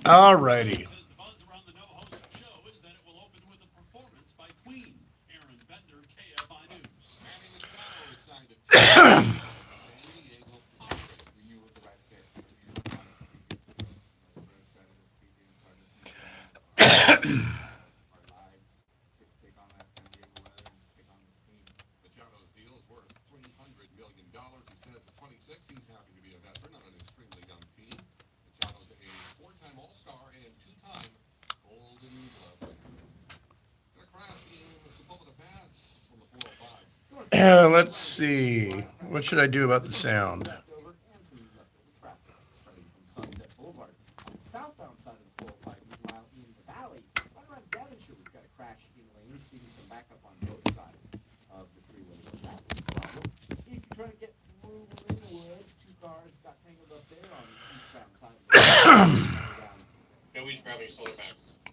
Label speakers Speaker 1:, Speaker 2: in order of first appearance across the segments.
Speaker 1: All righty. Let's see. What should I do about the sound?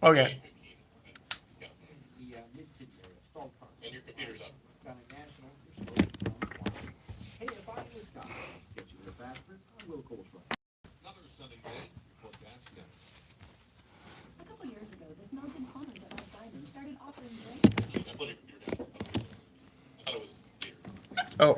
Speaker 1: Okay. Oh,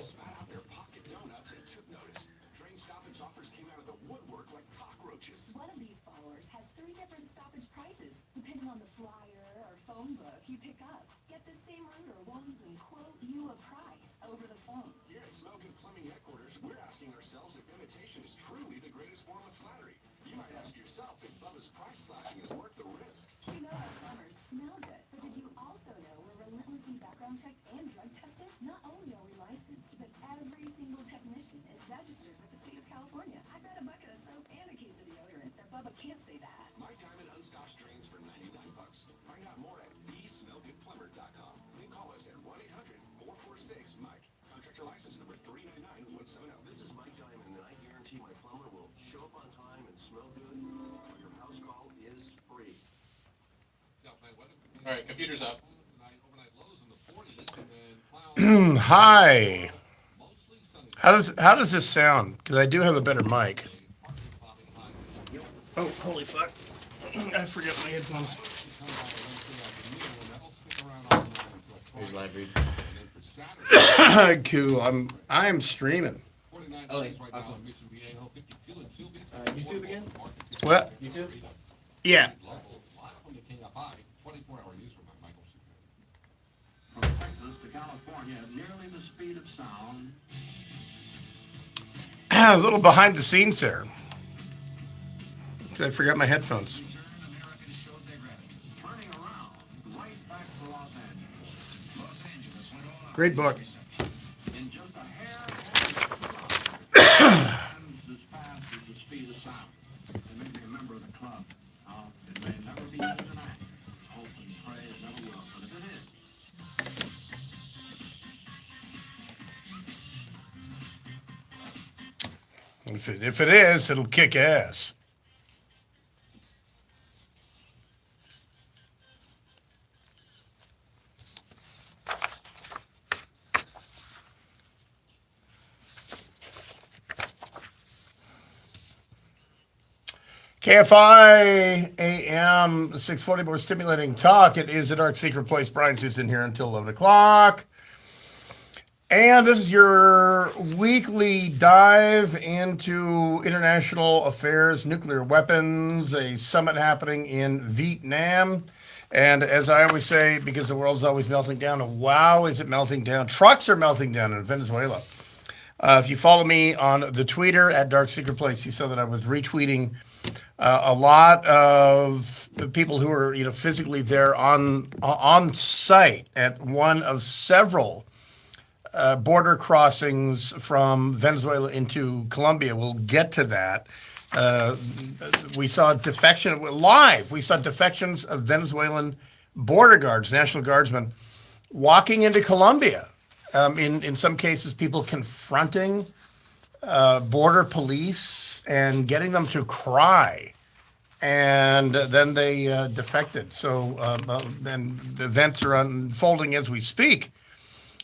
Speaker 2: All right, computer's up.
Speaker 1: hi. How does this sound? Because I do have a better mic. Oh, holy fuck! I forgot my headphones.
Speaker 2: Here's live read.
Speaker 1: Cool. I'm streaming.
Speaker 2: Oh, awesome. YouTube again?
Speaker 1: What?
Speaker 2: YouTube?
Speaker 1: Yeah. A little behind the scenes there. I forgot my headphones. Great book. If it is, it'll kick ass. KFI AM 640 more stimulating talk. It is a dark secret place. Brian Suits in here until 11 o'clock. And this is your weekly dive into international affairs, nuclear weapons, a summit happening in Vietnam. And as I always say, because the world's always melting down, wow, is it melting down? Trucks are melting down in Venezuela. If you follow me on the Twitter at Dark Secret Place, you saw that I was retweeting a lot of the people who are physically there on site at one of several border crossings from Venezuela into Colombia. We'll get to that. We saw defection live. We saw defections of Venezuelan border guards, National Guardsmen, walking into Colombia. In some cases, people confronting border police and getting them to cry and then they defected. So and the events are unfolding as we speak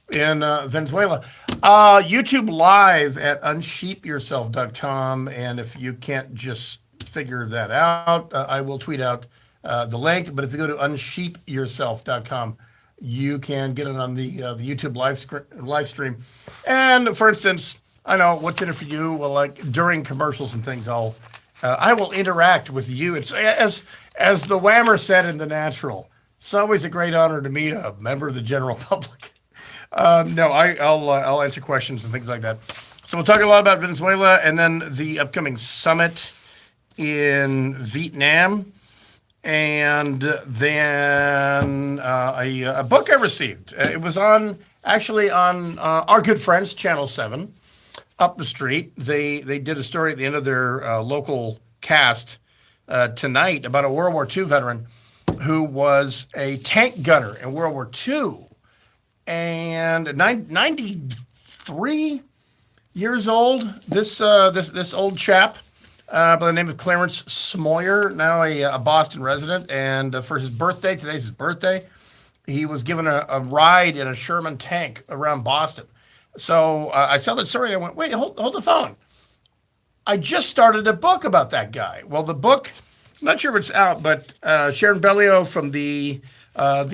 Speaker 1: in Venezuela. YouTube Live at unsheepyourself.com, and if you can't just figure that out, I will tweet out the link. But if you go to unsheepyourself.com, you can get it on the YouTube live stream. And for instance, I know what's in it for you. Well, like during commercials and things, I will interact with you. It's as the Whammer said in The Natural. It's always a great honor to meet a member of the general public. No, I'll answer questions and things like that. So we'll talk a lot about Venezuela and then the upcoming summit in Vietnam, and then a book I received. It was actually on our good friends Channel 7 up the street. They did a story at the end of their local cast tonight about a World War II veteran who was a tank gunner in World War II. And 93 years old, this old chap by the name of Clarence Smoyer, now a Boston resident. And for his birthday, today's his birthday, he was given a ride in a Sherman tank around Boston. So I saw that story and I went, wait, hold the phone. I just started a book about that guy. Well, the book, I'm not sure if it's out, but Sharon Bellio from the Con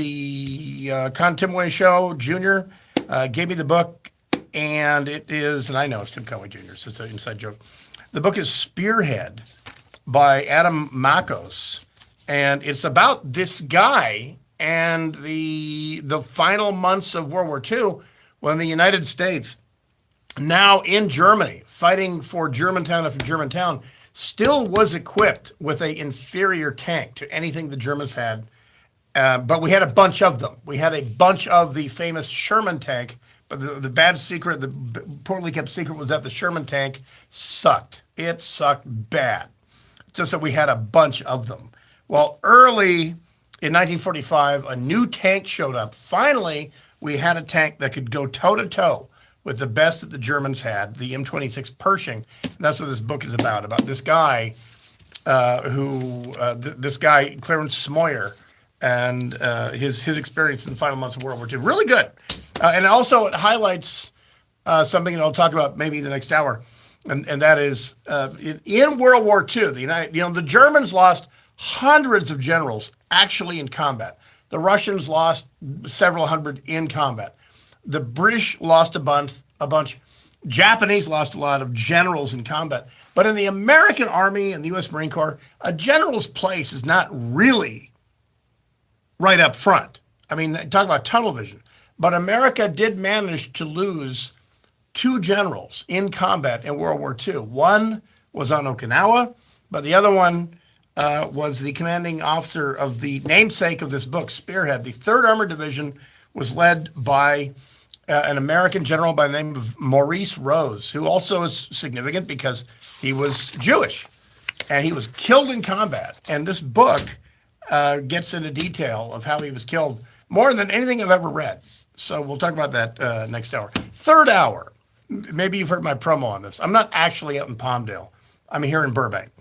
Speaker 1: Timway Show Jr. Gave me the book, and it is, and I know it's Tim Conway Jr., it's just an inside joke. The book is Spearhead by Adam Makos, and it's about this guy and the final months of World War II when the United States, now in Germany, fighting for Germantown after Germantown, still was equipped with an inferior tank to anything the Germans had. But we had a bunch of them. We had a bunch of the famous Sherman tank, but the bad secret, the poorly kept secret was that the Sherman tank sucked. It sucked bad. Just that we had a bunch of them. Well, early in 1945, a new tank showed up. Finally, we had a tank that could go toe-to-toe with the best that the Germans had, the M26 Pershing. And that's what this book is about this guy this guy, Clarence Smoyer, and his experience in the final months of World War II. Really good. And also it highlights something that I'll talk about maybe the next hour, and that is in World War II, the Germans lost hundreds of generals actually in combat. The Russians lost several hundred in combat. The British lost a bunch. Japanese lost a lot of generals in combat. But in the American Army and the U.S. Marine Corps, a general's place is not really right up front. I mean, talk about tunnel vision. But America did manage to lose 2 generals in combat in World War II. One was on Okinawa, but the other one was the commanding officer of the namesake of this book, Spearhead. The 3rd Armored Division was led by an American general by the name of Maurice Rose, who also is significant because he was Jewish and he was killed in combat. And this book gets into detail of how he was killed more than anything I've ever read. So we'll talk about that next hour. 3rd hour, maybe you've heard my promo on this. I'm not actually out in Palmdale. I'm here in Burbank.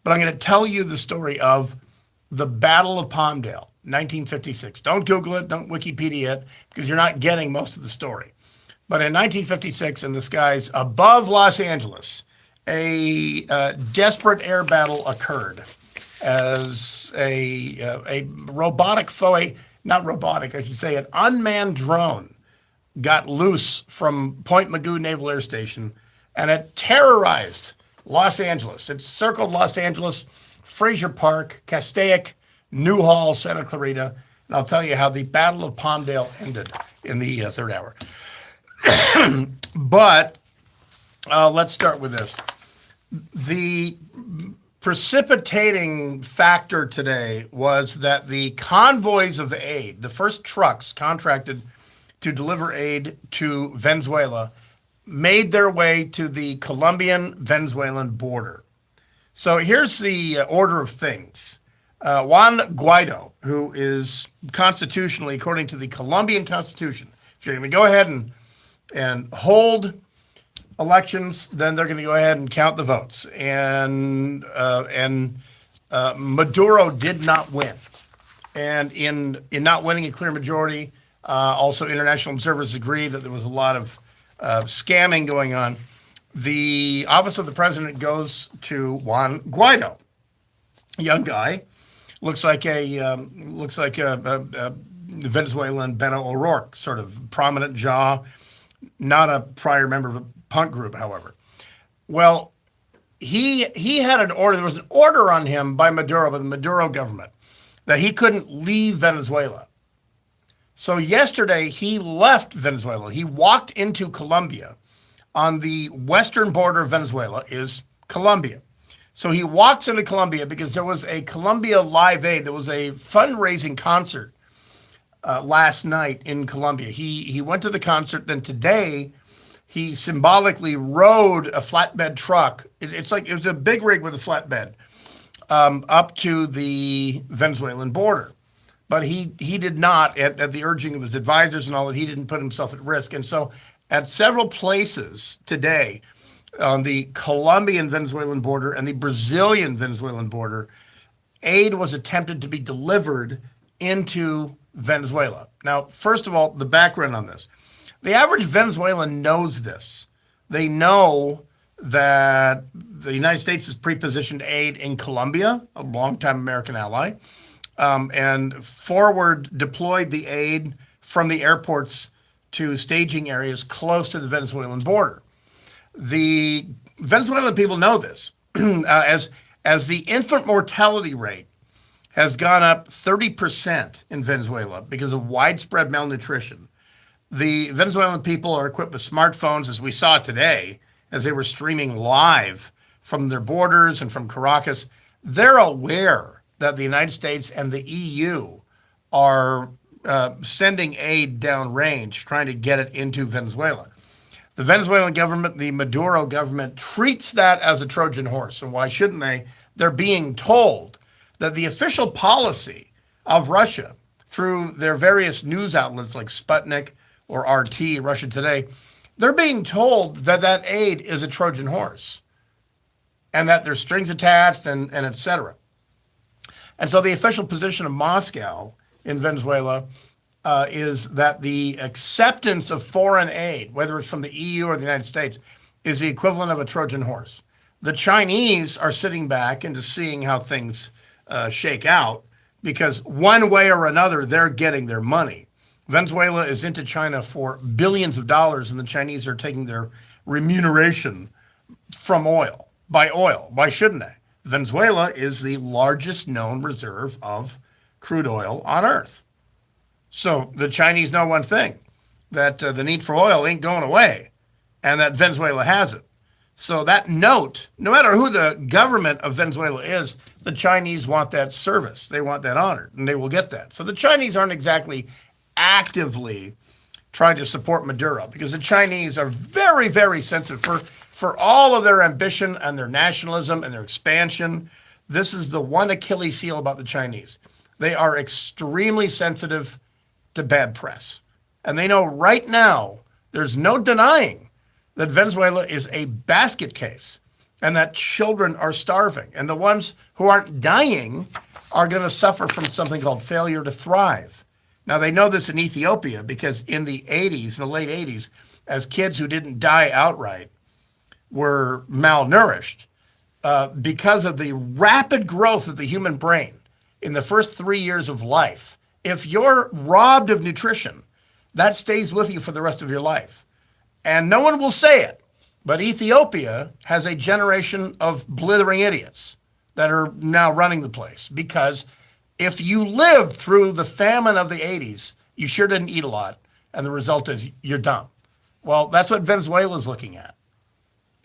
Speaker 1: But I'm going to tell you the story of the Battle of Palmdale, 1956. Don't Google it, don't Wikipedia it, because you're not getting most of the story. But in 1956, in the skies above Los Angeles, a desperate air battle occurred as a robotic foe, not robotic, I should say, an unmanned drone got loose from Point Mugu Naval Air Station, and it terrorized Los Angeles. It circled Los Angeles, Frazier Park, Castaic, Newhall, Santa Clarita, and I'll tell you how the Battle of Palmdale ended in the 3rd hour. But let's start with this. The precipitating factor today was that the convoys of aid, the first trucks contracted to deliver aid to Venezuela, made their way to the Colombian-Venezuelan border. So here's the order of things. Juan Guaido, who is constitutionally, according to the Colombian Constitution, if you're going to go ahead and hold elections, then they're going to go ahead and count the votes. And Maduro did not win. And in not winning a clear majority, also international observers agree that there was a lot of scamming going on. The office of the president goes to Juan Guaido, a young guy, looks like a Venezuelan Beto O'Rourke, sort of prominent jaw, not a prior member of a punk group, however. Well, he had an order. There was an order on him by Maduro, by the Maduro government, that he couldn't leave Venezuela. So yesterday he left Venezuela. He walked into Colombia. On the western border of Venezuela is Colombia. So he walks into Colombia because there was a Colombia Live Aid. There was a fundraising concert last night in Colombia. He went to the concert. Then today he symbolically rode a flatbed truck. It was a big rig with a flatbed up to the Venezuelan border. But he did not, at the urging of his advisors and all that, he didn't put himself at risk. And so at several places today on the Colombian-Venezuelan border and the Brazilian-Venezuelan border, aid was attempted to be delivered into Venezuela. Now, first of all, the background on this. The average Venezuelan knows this. They know that the United States has pre-positioned aid in Colombia, a longtime American ally, and forward deployed the aid from the airports to staging areas close to the Venezuelan border. The Venezuelan people know this. As the infant mortality rate has gone up 30% in Venezuela because of widespread malnutrition, the Venezuelan people are equipped with smartphones, as we saw today, as they were streaming live from their borders and from Caracas. They're aware that the United States and the EU are sending aid downrange, trying to get it into Venezuela. The Venezuelan government, the Maduro government, treats that as a Trojan horse. And why shouldn't they? They're being told that the official policy of Russia, through their various news outlets like Sputnik or RT, Russia Today, they're being told that that aid is a Trojan horse and that there's strings attached and et cetera. And so the official position of Moscow in Venezuela is that the acceptance of foreign aid, whether it's from the EU or the United States, is the equivalent of a Trojan horse. The Chinese are sitting back and just seeing how things shake out because one way or another, they're getting their money. Venezuela is into China for billions of dollars, and the Chinese are taking their remuneration from oil. Why shouldn't they? Venezuela is the largest known reserve of crude oil on Earth. So the Chinese know one thing, that the need for oil ain't going away, and that Venezuela has it. So that note, no matter who the government of Venezuela is, the Chinese want that service. They want that honored, and they will get that. So the Chinese aren't exactly actively trying to support Maduro because the Chinese are very, very sensitive for all of their ambition and their nationalism and their expansion. This is the one Achilles heel about the Chinese. They are extremely sensitive to bad press. And they know right now, there's no denying that Venezuela is a basket case and that children are starving. And the ones who aren't dying are going to suffer from something called failure to thrive. Now, they know this in Ethiopia because in the 80s, the late 80s, as kids who didn't die outright were malnourished, because of the rapid growth of the human brain in the first 3 years of life, if you're robbed of nutrition, that stays with you for the rest of your life. And no one will say it, but Ethiopia has a generation of blithering idiots that are now running the place because if you lived through the famine of the 80s, you sure didn't eat a lot, and the result is you're dumb. Well, that's what Venezuela is looking at.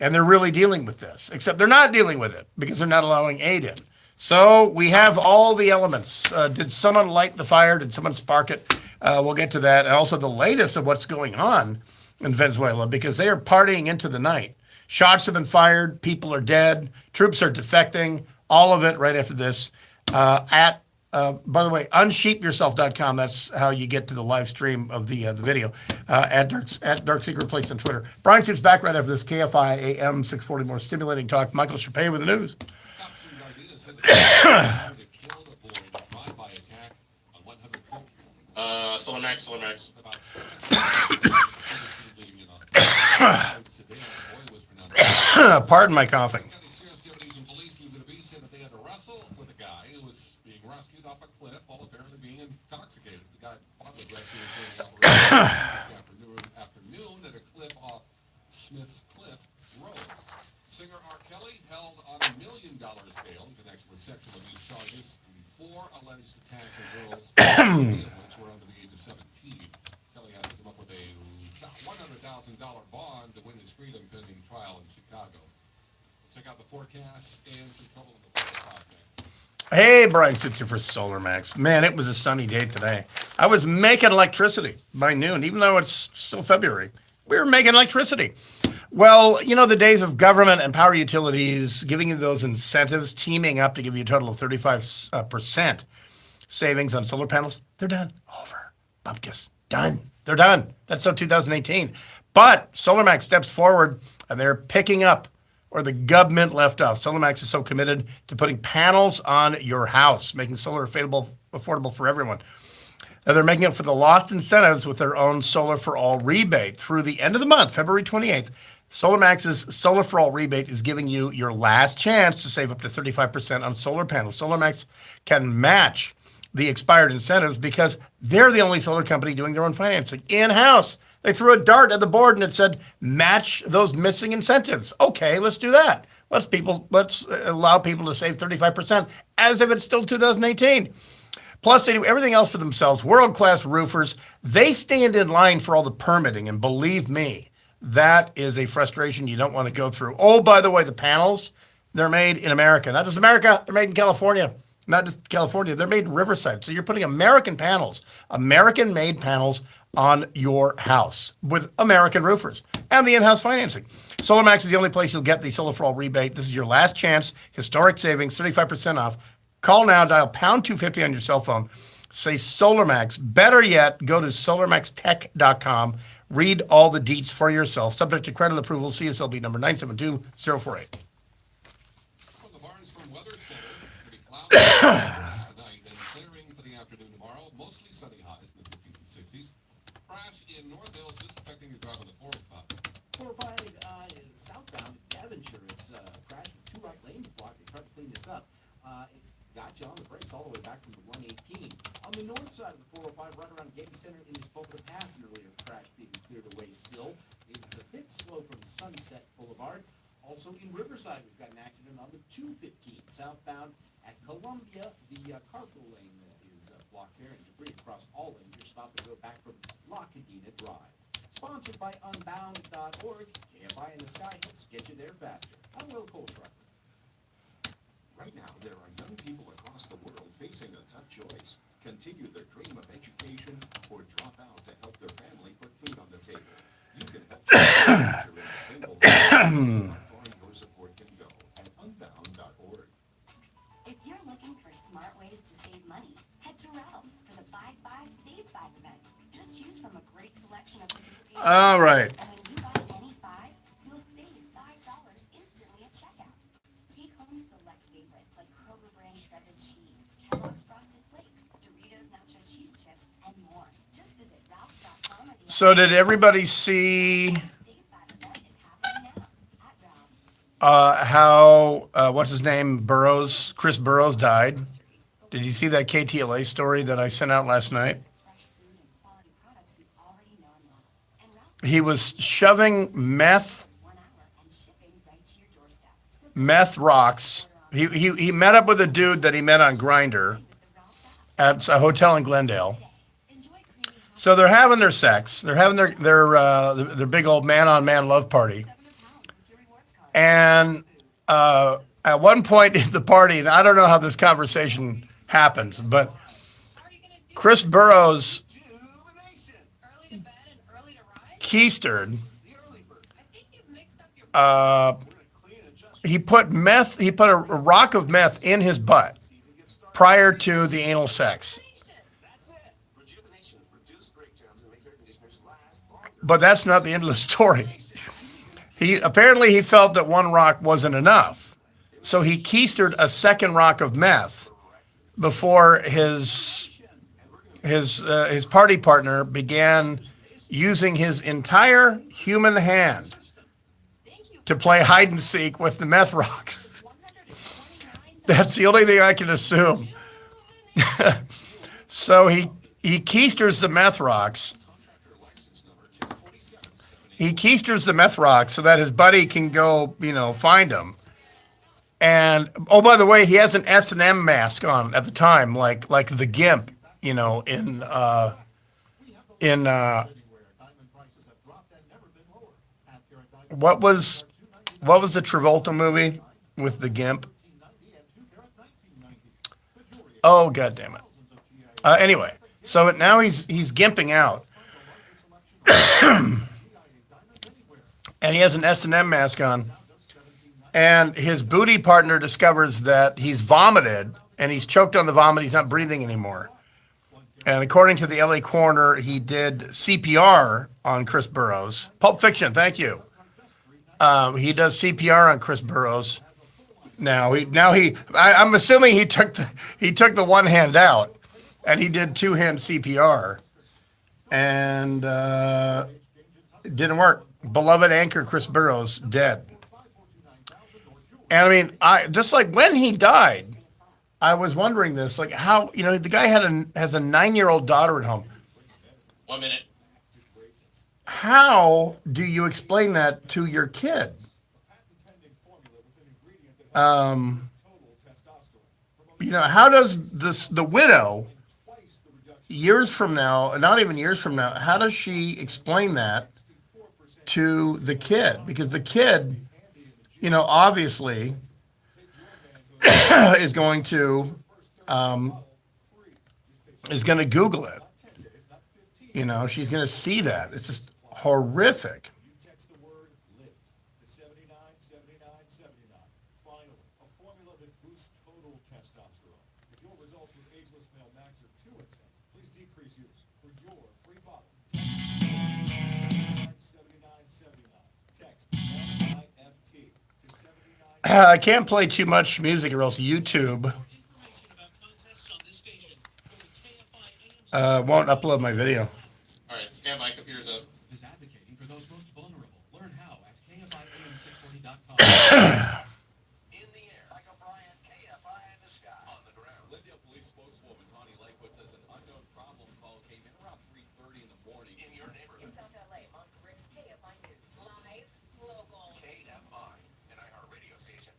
Speaker 1: And they're really dealing with this, except they're not dealing with it because they're not allowing aid in. So we have all the elements. Did someone light the fire? Did someone spark it? We'll get to that. And also the latest of what's going on in Venezuela because they are partying into the night. Shots have been fired. People are dead. Troops are defecting. All of it right after this. By the way, unsheepyourself.com. That's how you get to the live stream of the video at Dark Secret Place on Twitter. Brian Suits back right after this. KFI AM 640, more stimulating talk. Michael Chappé with the news.
Speaker 2: Solar Max.
Speaker 1: Pardon my coughing.
Speaker 2: Afternoon at a cliff off Smith's Cliff Road. Singer R. Kelly held on $1 million bail in connection with sexual abuse charges in 4 alleged attacks on girls, 3 of which were under the age of 17. Kelly has to come up with a $100,000 bond to win his freedom pending trial in Chicago. Check out the forecast and some trouble in the weather.
Speaker 1: Hey, Brian Sitzer for Solar Max. Man, it was a sunny day today. I was making electricity by noon, even though it's still February. We were making electricity. Well, you know, the days of government and power utilities giving you those incentives, teaming up to give you a total of 35% savings on solar panels, they're done. Over. Bumpkus. Done. They're done. That's so 2018. But SolarMax steps forward and they're picking up where the government left off. SolarMax is so committed to putting panels on your house, making solar affordable for everyone. Now they're making up for the lost incentives with their own Solar for All rebate. Through the end of the month, February 28th, SolarMax's Solar for All rebate is giving you your last chance to save up to 35% on solar panels. SolarMax can match the expired incentives because they're the only solar company doing their own financing in-house. They threw a dart at the board and it said, match those missing incentives. Okay, let's do that. Let's allow people to save 35% as if it's still 2018. Plus, they do everything else for themselves. World-class roofers. They stand in line for all the permitting, and believe me, that is a frustration you don't want to go through. Oh, by the way, the panels, they're made in America. Not just America, they're made in California. Not just California, they're made in Riverside. So you're putting American panels, American-made panels on your house with American roofers and the in-house financing. SolarMax is the only place you'll get the Solar for All rebate. This is your last chance. Historic savings, 35% off. Call now, dial pound 250 on your cell phone. Say SolarMax. Better yet, go to solarmaxtech.com. Read all the deets for yourself. Subject to credit approval, CSLB number 972048.
Speaker 2: From the Barnes from Weather Center, pretty cloudy tonight and clearing for the afternoon tomorrow. Mostly sunny highs in the 50s and 60s. Crash in North Hills just affecting your drive on the 405.
Speaker 3: 405 is southbound at Devonshire. It's crashed with 2 right lanes blocked. They tried to clean this up. It's got you on the brakes all the way back from the 118. On the north side of the 405, right around Getty Center, in this Boca Pass, an earlier crash being cleared away still. It's a bit slow from Sunset Boulevard. Also in Riverside, we've got an accident on the 215 southbound at Columbia. The carpool lane is blocked there and debris across all lanes. You're stopped to go back from La Cadena Drive. Sponsored by Unbound.org. KFI in the Sky helps get you there faster. I'm Will Coltrucker.
Speaker 4: Right now, there are young people across the world facing a tough choice. Continue their dream of education or drop out to help their family put food on the table. You can help them in a single way. How far your support can go at Unbound.org.
Speaker 5: If you're looking for smart ways to save money, head to Ralph's for the Buy 5, Save 5 event. Just choose from a great selection of participating.
Speaker 1: All right.
Speaker 5: And when you buy any 5, you'll save $5 instantly at checkout. Take home select favorites like Kroger brand shredded cheese, Kellogg's Frosted Flakes, Doritos nacho cheese chips, and more. Just visit Ralphs.com.
Speaker 1: So did everybody see
Speaker 5: Save 5 event is happening now at Ralph's.
Speaker 1: how, what's his name, Chris Burrows died? Did you see that KTLA story that I sent out last night?
Speaker 5: Fresh food and quality products you already know and love. And Ralph's
Speaker 1: He was shoving meth,
Speaker 5: is 1 hour and shipping right to your doorstep. So
Speaker 1: meth rocks. He met up with a dude that he met on Grindr
Speaker 5: with the Ralph's app.
Speaker 1: at a hotel in Glendale.
Speaker 5: Enjoy creamy hot
Speaker 1: So they're having their sex. They're having their big old man-on-man love party.
Speaker 5: 7 a pound with your rewards card.
Speaker 1: And at one point in the party, and I don't know how this conversation happens, but
Speaker 6: How are you gonna do
Speaker 1: Chris Burrows
Speaker 6: early to bed and early to rise?
Speaker 1: keistered.
Speaker 6: I think you've mixed up your
Speaker 1: He put a rock of meth in his butt prior to the anal sex. But that's not the end of the story. He felt that 1 rock wasn't enough. So he keistered a second rock of meth before his party partner began using his entire human hand to play hide and seek with the meth rocks. That's the only thing I can assume. So he keisters the meth rocks. He keisters the meth rocks so that his buddy can go, find him. And oh, by the way, he has an S&M mask on at the time, like the Gimp, in what was the Travolta movie with the Gimp? Oh, God damn it. Anyway, so now he's gimping out. And he has an S&M mask on. And his booty partner discovers that he's vomited and he's choked on the vomit. He's not breathing anymore. And according to the LA coroner, he did CPR on Chris Burrows. Pulp Fiction, thank you. He does CPR on Chris Burrows. I'm assuming he took the one hand out and he did two-hand CPR. And it didn't work. Beloved anchor Chris Burrows dead. And I mean, just like when he died, I was wondering this, like how, the guy has a 9-year-old daughter at home.
Speaker 7: 1 minute.
Speaker 1: How do you explain that to your kid? How does the widow, years from now, not even years from now, how does she explain that to the kid? Because the kid, obviously is going to Google it. She's going to see that. It's just horrific.
Speaker 8: Text the word lift to 797979. Finally, a formula that boosts total testosterone. If your results with ageless male max are too intense, please decrease use. For your free bottle, text 797979. Text LIFT to 79.
Speaker 1: I can't play too much music or else YouTube won't upload my video.
Speaker 7: All right, stand by. Computer's up.
Speaker 3: Is advocating for those most vulnerable. Learn how at KFIAM640.com.
Speaker 4: In the air, like O'Brien, KFI in the sky. On the ground.
Speaker 2: Lydia police spokeswoman Tawny Lightfoot says an unknown problem call came in around 3:30 in the morning.
Speaker 4: In your neighborhood.
Speaker 9: In South LA, Monk Rick's KFI News. Live, local.
Speaker 4: KFI, an iHeartRadio station.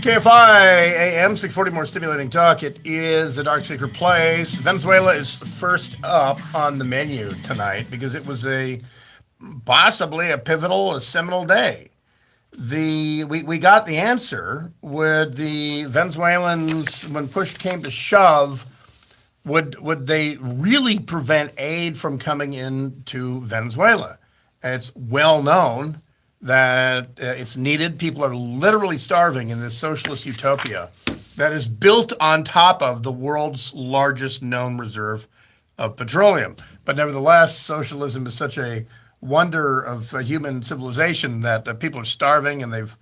Speaker 1: KFI AM 640, more stimulating talk. It is a dark secret place. Venezuela is first up on the menu tonight because it was possibly a pivotal, a seminal day. We got the answer. Would the Venezuelans, when push came to shove, would they really prevent aid from coming into Venezuela? It's well known that it's needed. People are literally starving in this socialist utopia that is built on top of the world's largest known reserve of petroleum. But nevertheless, socialism is such a wonder of human civilization that people are starving, and they've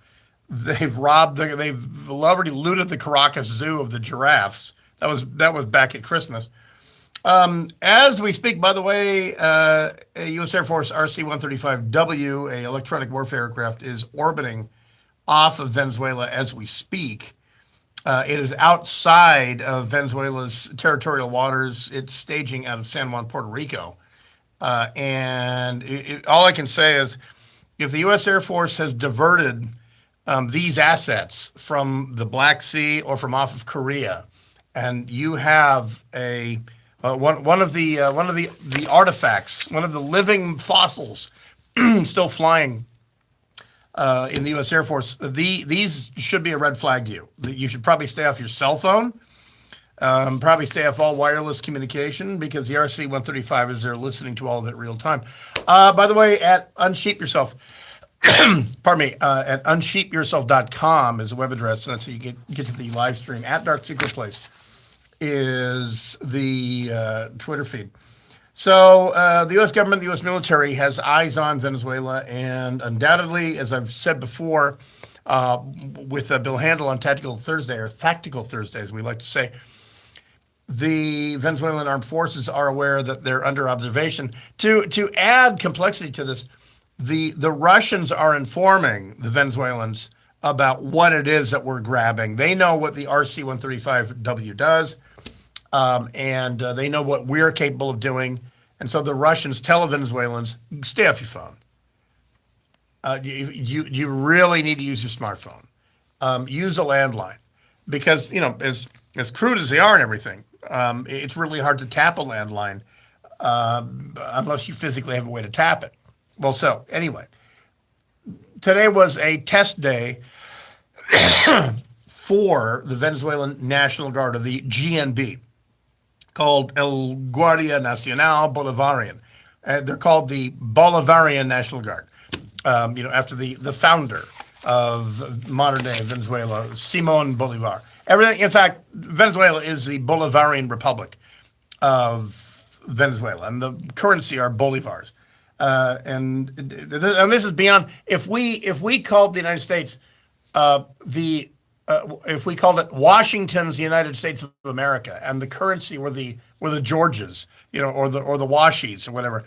Speaker 1: already looted the Caracas Zoo of the giraffes. That was back at Christmas. As we speak, by the way, a U.S. Air Force RC-135W, a electronic warfare aircraft, is orbiting off of Venezuela as we speak. It is outside of Venezuela's territorial waters. It's staging out of San Juan, Puerto Rico. And all I can say is if the U.S. Air Force has diverted these assets from the Black Sea or from off of Korea, and you have one of the artifacts, one of the living fossils still flying in the U.S. Air Force, these should be a red flag to you. You should probably stay off your cell phone, probably stay off all wireless communication, because the RC-135 is there listening to all of it real time. By the way, unsheep yourself. pardon me, at unsheepyourself.com is a web address, and that's how you get to the live stream. At Dark Secret Place is the Twitter feed. So the U.S. government, the U.S. military has eyes on Venezuela, and undoubtedly, as I've said before, with Bill Handel on Tactical Thursday, or Tactical Thursday, as we like to say, the Venezuelan armed forces are aware that they're under observation. To add complexity to this, the Russians are informing the Venezuelans about what it is that we're grabbing. They know what the RC-135W does, and they know what we're capable of doing. And so the Russians tell the Venezuelans, stay off your phone. You really need to use your smartphone. Use a landline, because as crude as they are and everything, it's really hard to tap a landline unless you physically have a way to tap it. Well, so anyway, today was a test day for the Venezuelan National Guard, or the GNB, called El Guardia Nacional Bolivarian. They're called the Bolivarian National Guard, after the founder of modern day Venezuela, Simon Bolivar. Everything, in fact, Venezuela is the Bolivarian Republic of Venezuela, and the currency are bolivars. And this is beyond. If we called the United States if we called it Washington's United States of America, and the currency were the Georges, or the Washies or whatever,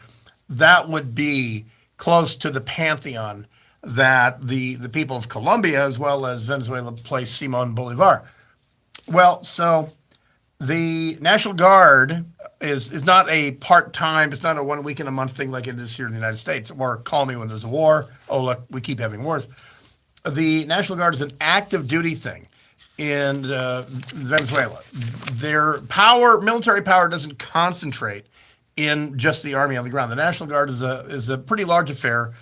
Speaker 1: that would be close to the pantheon that the people of Colombia as well as Venezuela place Simon Bolivar. Well, so the National Guard is not a part-time, it's not a 1 week in a month thing like it is here in the United States, or call me when there's a war. Oh, look, we keep having wars. The National Guard is an active duty thing in Venezuela. Their military power doesn't concentrate in just the army on the ground. The National Guard is a pretty large affair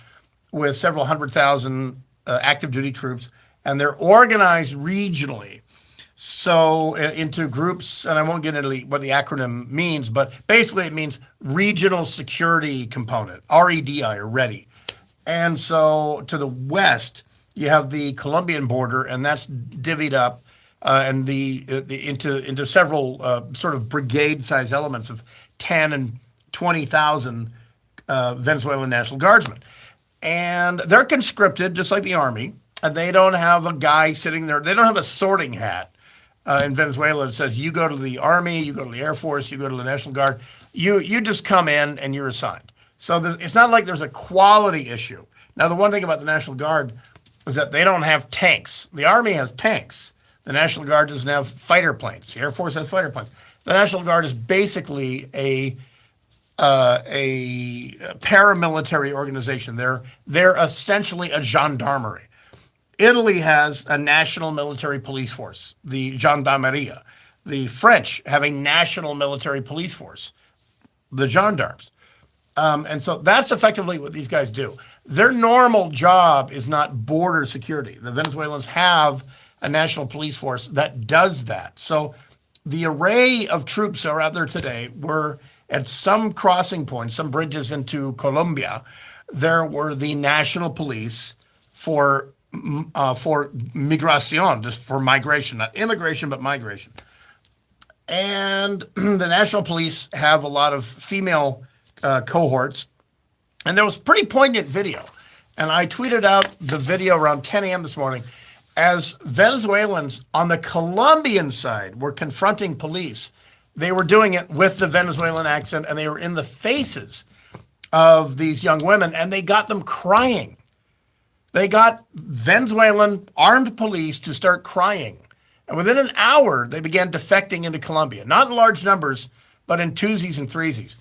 Speaker 1: with several 100,000 active duty troops, and they're organized regionally. So into groups, and I won't get into what the acronym means, but basically it means Regional Security Component, REDI, or READY. And so to the west, you have the Colombian border, and that's divvied up into several sort of brigade-sized elements of 10 and 20,000 Venezuelan National Guardsmen. And they're conscripted, just like the Army, and they don't have a guy sitting there. They don't have a sorting hat in Venezuela that says, you go to the Army, you go to the Air Force, you go to the National Guard. You just come in and you're assigned. So it's not like there's a quality issue. Now, the one thing about the National Guard is that they don't have tanks. The Army has tanks. The National Guard doesn't have fighter planes. The Air Force has fighter planes. The National Guard is basically a paramilitary organization. They're essentially a gendarmerie. Italy has a national military police force, the Gendarmeria. The French have a national military police force, the gendarmes. And so that's effectively what these guys do. Their normal job is not border security. The Venezuelans have a national police force that does that. So the array of troops that are out there today were at some crossing points, some bridges into Colombia. There were the national police for migración, just for migration, not immigration, but migration. And the national police have a lot of female cohorts. And there was pretty poignant video. And I tweeted out the video around 10 a.m. this morning as Venezuelans on the Colombian side were confronting police. They were doing it with the Venezuelan accent, and they were in the faces of these young women, and they got them crying. They got Venezuelan armed police to start crying. And within an hour, they began defecting into Colombia. Not in large numbers, but in twosies and threesies.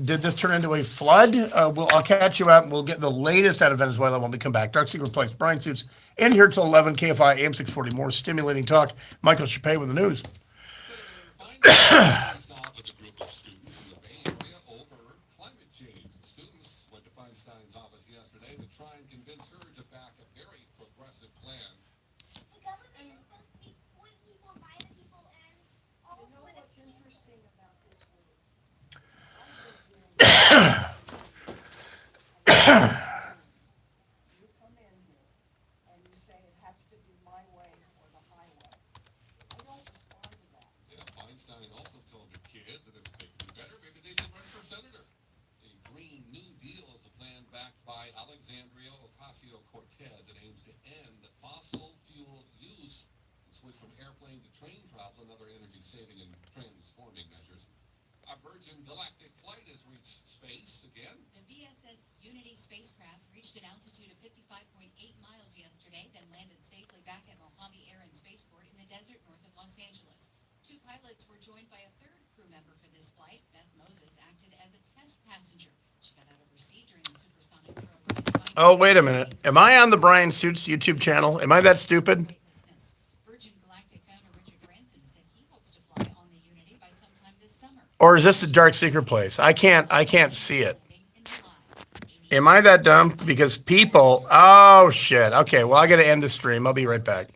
Speaker 1: Did this turn into a flood? I'll catch you out, and we'll get the latest out of Venezuela when we come back. Dark Secret Place, Brian Suits, in here till 11, KFI, AM 640. More stimulating talk. Michael Chappé with the news.
Speaker 2: With a group of students in the Bay Area over climate change. The students went to Feinstein's office yesterday to try and convince her to back a very progressive plan.
Speaker 5: The government is supposed to be for the people, by the people, and all
Speaker 6: You know
Speaker 5: for the
Speaker 6: what's
Speaker 5: people.
Speaker 6: interesting about this group? You
Speaker 2: life-saving and transforming measures. A Virgin Galactic flight has reached space again.
Speaker 10: The VSS Unity spacecraft reached an altitude of 55.8 miles yesterday, then landed safely back at Mojave Air and Spaceport in the desert north of Los Angeles. Two pilots were joined by a third crew member for this flight. Beth Moses acted as a test passenger. She got out of her seat during the supersonic program.
Speaker 1: Oh, wait a minute. Am I on the Brian Suits YouTube channel? Am I that stupid?
Speaker 10: Virgin Galactic founder Richard Branson said he hopes to fly on the Unity by sometime this summer.
Speaker 1: Or is this a dark secret place? I can't see it.
Speaker 10: In July.
Speaker 1: Am I that dumb? Because people, oh shit. Okay, well, I got to end the stream. I'll be right back.